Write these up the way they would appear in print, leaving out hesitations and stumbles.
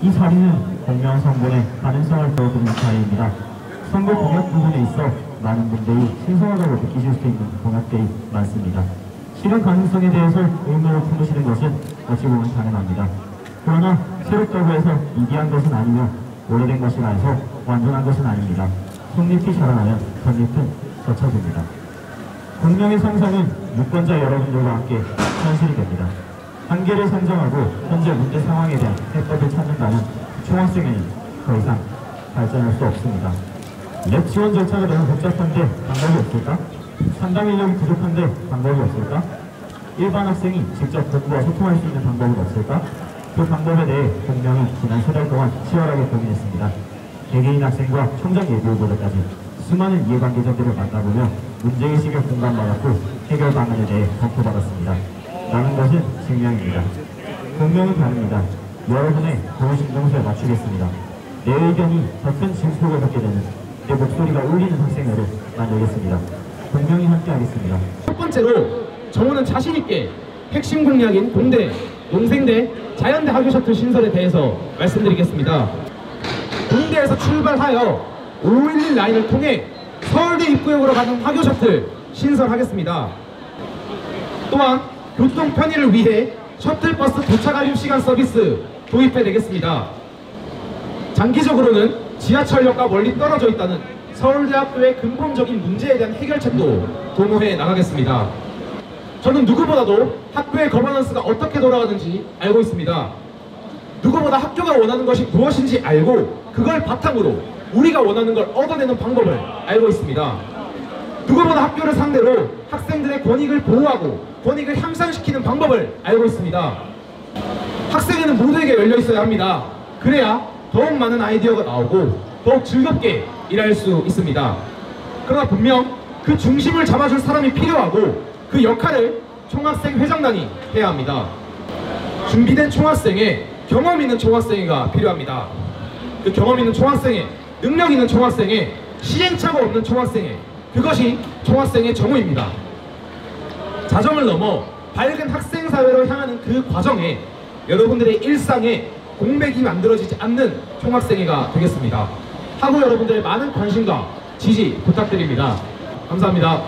이 자리는 공명 성분의 가능성을 보여주는 자리입니다. 선거 공약 부분에 있어 많은 분들이 신선하다고 느끼실 수 있는 공약들이 많습니다. 실현 가능성에 대해서 의문을 품으시는 것은 어찌 보면 당연합니다. 그러나 새롭다고 해서 이기한 것은 아니며 오래된 것이라 해서 완전한 것은 아닙니다. 속잎이 자라나면 덧잎은 젖혀집니다. 공명의 상상은 유권자 여러분들과 함께 현실이 됩니다. 한계를 상정하고 현재 문제 상황에 대한 해법을 찾는다는 총학생회는 더 이상 발전할 수 없습니다. 랩 지원 절차가 너무 복잡한데 방법이 없을까? 상담 인력이 부족한데 방법이 없을까? 일반 학생이 직접 공부와 소통할 수 있는 방법은 없을까? 그 방법에 대해 공명이 지난 3달 동안 치열하게 고민했습니다. 개개인 학생과 총장 예비후보들까지 수많은 이해관계자들을 만나보며 문제의식을 공감받았고 해결 방안에 대해 검토받았습니다. 라는 것은 증명입니다. 공명은 다릅니다. 여러분의 고우신 정서에 맞추겠습니다. 내 의견이 더 큰 증폭을 갖게 되는 내 목소리가 울리는 학생회를 만들겠습니다. 공명이 함께하겠습니다. 첫 번째로 정호는 자신있게 핵심 공약인 공대, 농생대, 자연대 학교 셔틀 신설에 대해서 말씀드리겠습니다. 공대에서 출발하여 511 라인을 통해 서울대 입구역으로 가는 학교 셔틀 신설하겠습니다. 또한 교통 편의를 위해 셔틀버스 도착 알림 시간 서비스 도입해내겠습니다. 장기적으로는 지하철역과 멀리 떨어져 있다는 서울대학교의 근본적인 문제에 대한 해결책도 도모해 나가겠습니다. 저는 누구보다도 학교의 거버넌스가 어떻게 돌아가는지 알고 있습니다. 누구보다 학교가 원하는 것이 무엇인지 알고 그걸 바탕으로 우리가 원하는 걸 얻어내는 방법을 알고 있습니다. 누구보다 학교를 상대로 학생들의 권익을 보호하고 권익을 향상시키는 방법을 알고 있습니다. 학생회는 모두에게 열려 있어야 합니다. 그래야 더욱 많은 아이디어가 나오고 더욱 즐겁게 일할 수 있습니다. 그러나 분명 그 중심을 잡아줄 사람이 필요하고 그 역할을 총학생 회장단이 해야 합니다. 준비된 총학생회, 경험 있는 총학생회가 필요합니다. 그 경험 있는 총학생회, 능력 있는 총학생회, 시행착오 없는 총학생회, 그것이 총학생회 정우입니다. 자정을 넘어 밝은 학생사회로 향하는 그 과정에 여러분들의 일상에 공백이 만들어지지 않는 총학생회가 되겠습니다. 학우 여러분들의 많은 관심과 지지 부탁드립니다. 감사합니다.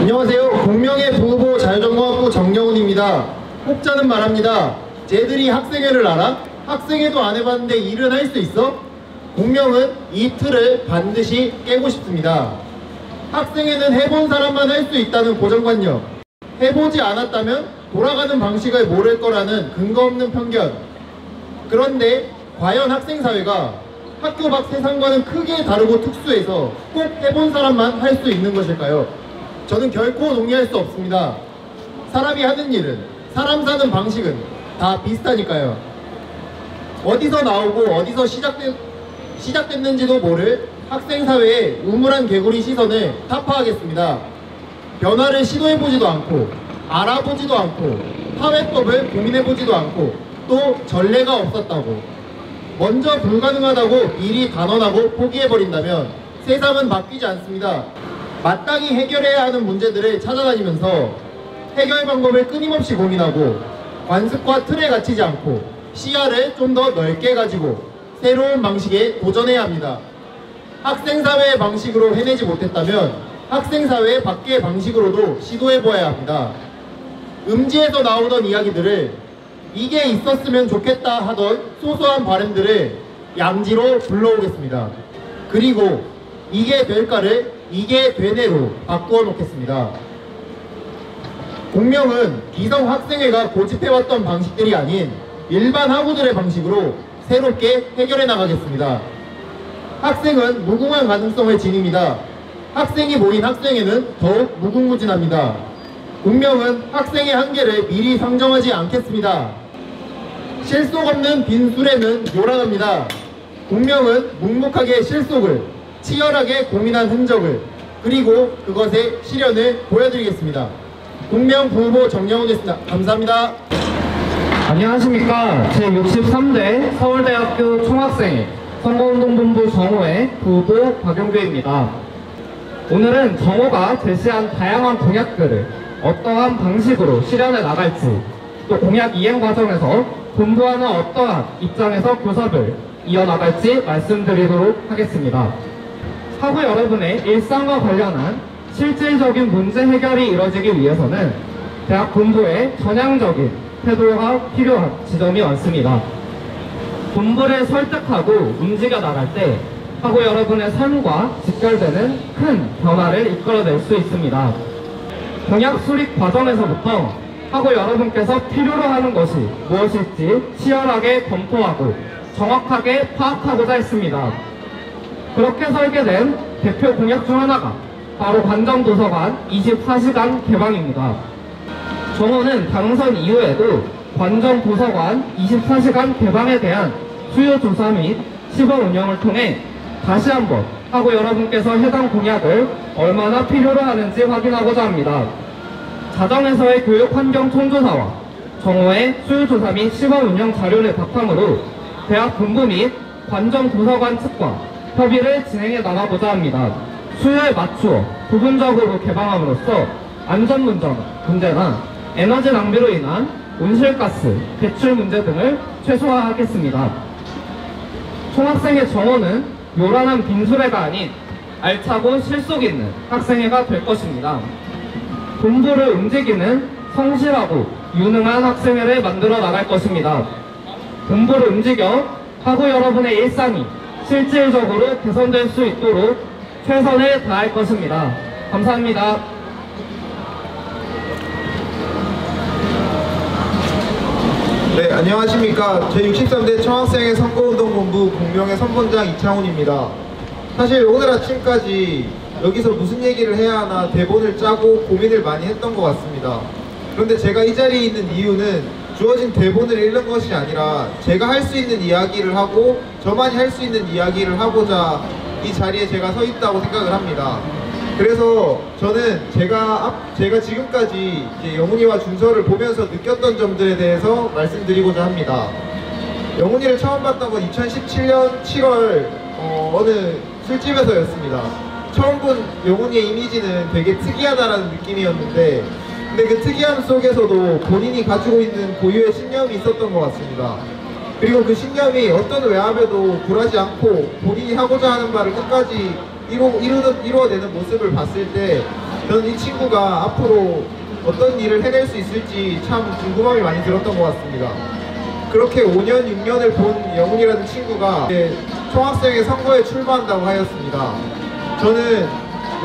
안녕하세요. 공명의 부후보 자유정보학부 정영훈입니다. 혹자는 말합니다. 쟤들이 학생회를 알아? 학생회도 안 해봤는데 일은 할 수 있어? 공명은 이 틀을 반드시 깨고 싶습니다. 학생회는 해본 사람만 할 수 있다는 고정관념, 해보지 않았다면 돌아가는 방식을 모를 거라는 근거 없는 편견. 그런데 과연 학생사회가 학교 밖 세상과는 크게 다르고 특수해서 꼭 해본 사람만 할 수 있는 것일까요? 저는 결코 동의할 수 없습니다. 사람이 하는 일은, 사람 사는 방식은 다 비슷하니까요. 어디서 나오고 어디서 시작됐는지도 모를 학생사회의 우물한 개구리 시선을 타파하겠습니다. 변화를 시도해보지도 않고 알아보지도 않고 파회법을 고민해보지도 않고 또 전례가 없었다고 먼저 불가능하다고 미리 단언하고 포기해버린다면 세상은 바뀌지 않습니다. 마땅히 해결해야 하는 문제들을 찾아다니면서 해결 방법을 끊임없이 고민하고 관습과 틀에 갇히지 않고 시야를 좀 더 넓게 가지고 새로운 방식에 도전해야 합니다. 학생사회의 방식으로 해내지 못했다면 학생사회 밖의 방식으로도 시도해보아야 합니다. 음지에서 나오던 이야기들을 이게 있었으면 좋겠다 하던 소소한 바람들을 양지로 불러오겠습니다. 그리고 이게 될까를 이게 되네로 바꾸어 놓겠습니다. 공명은 기성 학생회가 고집해왔던 방식들이 아닌 일반 학우들의 방식으로 새롭게 해결해 나가겠습니다. 학생은 무궁한 가능성을 지닙니다. 학생이 모인 학생회는 더욱 무궁무진합니다. 공명은 학생의 한계를 미리 상정하지 않겠습니다. 실속 없는 빈술에는 요란합니다. 공명은 묵묵하게 실속을, 치열하게 고민한 흔적을, 그리고 그것의 실현을 보여드리겠습니다. 공명 부후보 정영훈이었습니다. 감사합니다. 안녕하십니까. 제63대 서울대학교 총학생회 선거운동본부 정호의 부후보 박용규입니다. 오늘은 정호가 제시한 다양한 공약들을 어떠한 방식으로 실현해 나갈지 또 공약 이행 과정에서 본부와는 어떠한 입장에서 교섭을 이어나갈지 말씀드리도록 하겠습니다. 사고 여러분의 일상과 관련한 실질적인 문제 해결이 이뤄지기 위해서는 대학 본부의 전향적인 태도가 필요한 지점이 많습니다. 본부를 설득하고 움직여 나갈 때 하고 여러분의 삶과 직결되는 큰 변화를 이끌어낼 수 있습니다. 공약 수립 과정에서부터 하고 여러분께서 필요로 하는 것이 무엇일지 치열하게 검토하고 정확하게 파악하고자 했습니다. 그렇게 설계된 대표 공약 중 하나가 바로 관정도서관 24시간 개방입니다. 정원은 당선 이후에도 관정도서관 24시간 개방에 대한 수요 조사 및 시범 운영을 통해 다시 한번 하고 여러분께서 해당 공약을 얼마나 필요로 하는지 확인하고자 합니다. 자정에서의 교육 환경 총조사와 정오의 수요 조사 및 시범 운영 자료를 바탕으로 대학 본부 및 관정 도서관 측과 협의를 진행해 나가고자 합니다. 수요에 맞추어 부분적으로 개방함으로써 안전 문제나 에너지 낭비로 인한 온실가스 배출 문제 등을 최소화하겠습니다. 총학생회 정원은 요란한 빈수레가 아닌 알차고 실속 있는 학생회가 될 것입니다. 본부를 움직이는 성실하고 유능한 학생회를 만들어 나갈 것입니다. 본부를 움직여 하고 여러분의 일상이 실질적으로 개선될 수 있도록 최선을 다할 것입니다. 감사합니다. 네, 안녕하십니까. 제63대 청학생회 선거운동본부 공명회 선본장 이창훈입니다. 사실 오늘 아침까지 여기서 무슨 얘기를 해야 하나 대본을 짜고 고민을 많이 했던 것 같습니다. 그런데 제가 이 자리에 있는 이유는 주어진 대본을 읽는 것이 아니라 제가 할 수 있는 이야기를 하고 저만이 할 수 있는 이야기를 하고자 이 자리에 제가 서 있다고 생각을 합니다. 그래서 저는 제가 지금까지 이제 영훈이와 준서를 보면서 느꼈던 점들에 대해서 말씀드리고자 합니다. 영훈이를 처음 봤던 건 2017년 7월 어느 술집에서였습니다. 처음 본 영훈이의 이미지는 되게 특이하다라는 느낌이었는데 근데 그 특이함 속에서도 본인이 가지고 있는 고유의 신념이 있었던 것 같습니다. 그리고 그 신념이 어떤 외압에도 굴하지 않고 본인이 하고자 하는 바를 끝까지 이루어내는 모습을 봤을 때 저는 이 친구가 앞으로 어떤 일을 해낼 수 있을지 참 궁금함이 많이 들었던 것 같습니다. 그렇게 5년, 6년을 본 영훈이라는 친구가 총학생회 선거에 출마한다고 하였습니다. 저는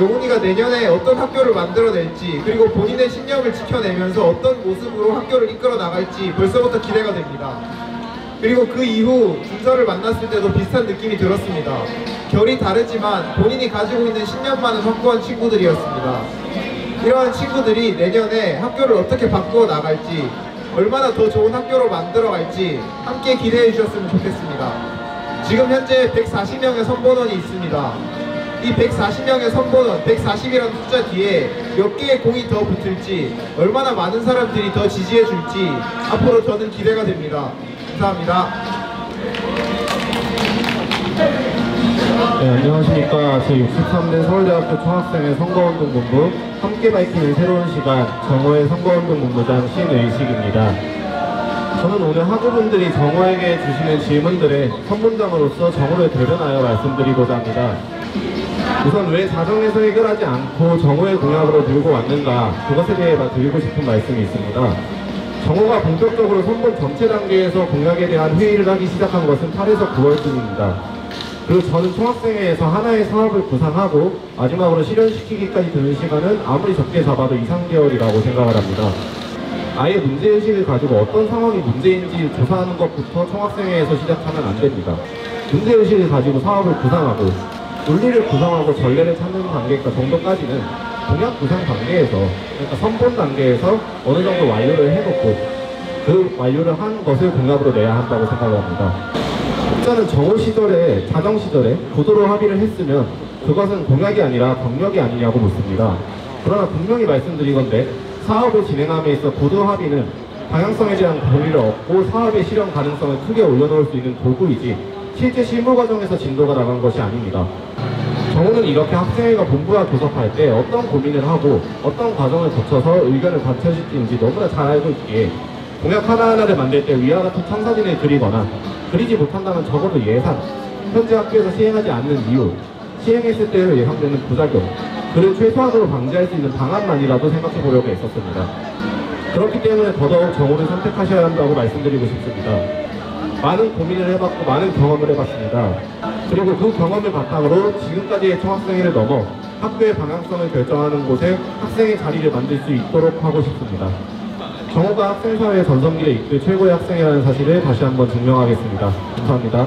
영훈이가 내년에 어떤 학교를 만들어낼지 그리고 본인의 신념을 지켜내면서 어떤 모습으로 학교를 이끌어 나갈지 벌써부터 기대가 됩니다. 그리고 그 이후 준서를 만났을 때도 비슷한 느낌이 들었습니다. 결이 다르지만 본인이 가지고 있는 신념만은 확고한 친구들이었습니다. 이러한 친구들이 내년에 학교를 어떻게 바꾸어 나갈지 얼마나 더 좋은 학교로 만들어갈지 함께 기대해 주셨으면 좋겠습니다. 지금 현재 140명의 선본원이 있습니다. 이 140명의 선본원, 140이라는 숫자 뒤에 몇 개의 공이 더 붙을지 얼마나 많은 사람들이 더 지지해 줄지 앞으로 저는 기대가 됩니다. 감사합니다. 네, 안녕하십니까. 제63대 서울대학교 총학생회 선거운동본부 함께 밝히는 새로운 시간 정호의 선거운동본부장 신의식입니다. 저는 오늘 학우분들이 정호에게 주시는 질문들에 선본장으로서 정호를 대변하여 말씀드리고자 합니다. 우선 왜 자정에서 해결하지 않고 정호의 공약으로 들고 왔는가 그것에 대해 드리고 싶은 말씀이 있습니다. 정호가 본격적으로 선본 전체 단계에서 공약에 대한 회의를 하기 시작한 것은 8에서 9월쯤입니다. 그리고 저는 총학생회에서 하나의 사업을 구상하고 마지막으로 실현시키기까지 드는 시간은 아무리 적게 잡아도 2, 3개월이라고 생각을 합니다. 아예 문제의식을 가지고 어떤 상황이 문제인지 조사하는 것부터 총학생회에서 시작하면 안 됩니다. 문제의식을 가지고 사업을 구상하고 논리를 구성하고 전례를 찾는 단계가 정도까지는 공약 구상 단계에서 그러니까 선본 단계에서 어느 정도 완료를 해놓고 그 완료를 한 것을 공약으로 내야 한다고 생각합니다. 학자는 정호 시절에 자정 시절에 구도로 합의를 했으면 그것은 공약이 아니라 병력이 아니냐고 묻습니다. 그러나 분명히 말씀드리건대 사업을 진행함에 있어 구도 합의는 방향성에 대한 동의를 얻고 사업의 실현 가능성을 크게 올려놓을 수 있는 도구이지 실제 실무 과정에서 진도가 나간 것이 아닙니다. 정호는 이렇게 학생회가 본부와 교섭할 때 어떤 고민을 하고 어떤 과정을 거쳐서 의견을 받쳐질지 너무나 잘 알고 있기에 공약 하나하나를 만들 때 위와 같은 청사진을 그리거나 그리지 못한다면 적어도 예산, 현재 학교에서 시행하지 않는 이유, 시행했을 때로 예상되는 부작용, 그를 최소한으로 방지할 수 있는 방안만이라도 생각해 보려고 했었습니다. 그렇기 때문에 더더욱 정오를 선택하셔야 한다고 말씀드리고 싶습니다. 많은 고민을 해봤고 많은 경험을 해봤습니다. 그리고 그 경험을 바탕으로 지금까지의 총학생회를 넘어 학교의 방향성을 결정하는 곳에 학생의 자리를 만들 수 있도록 하고 싶습니다. 정오가 학생사회 전성기를 이끌 최고의 학생이라는 사실을 다시 한번 증명하겠습니다. 감사합니다.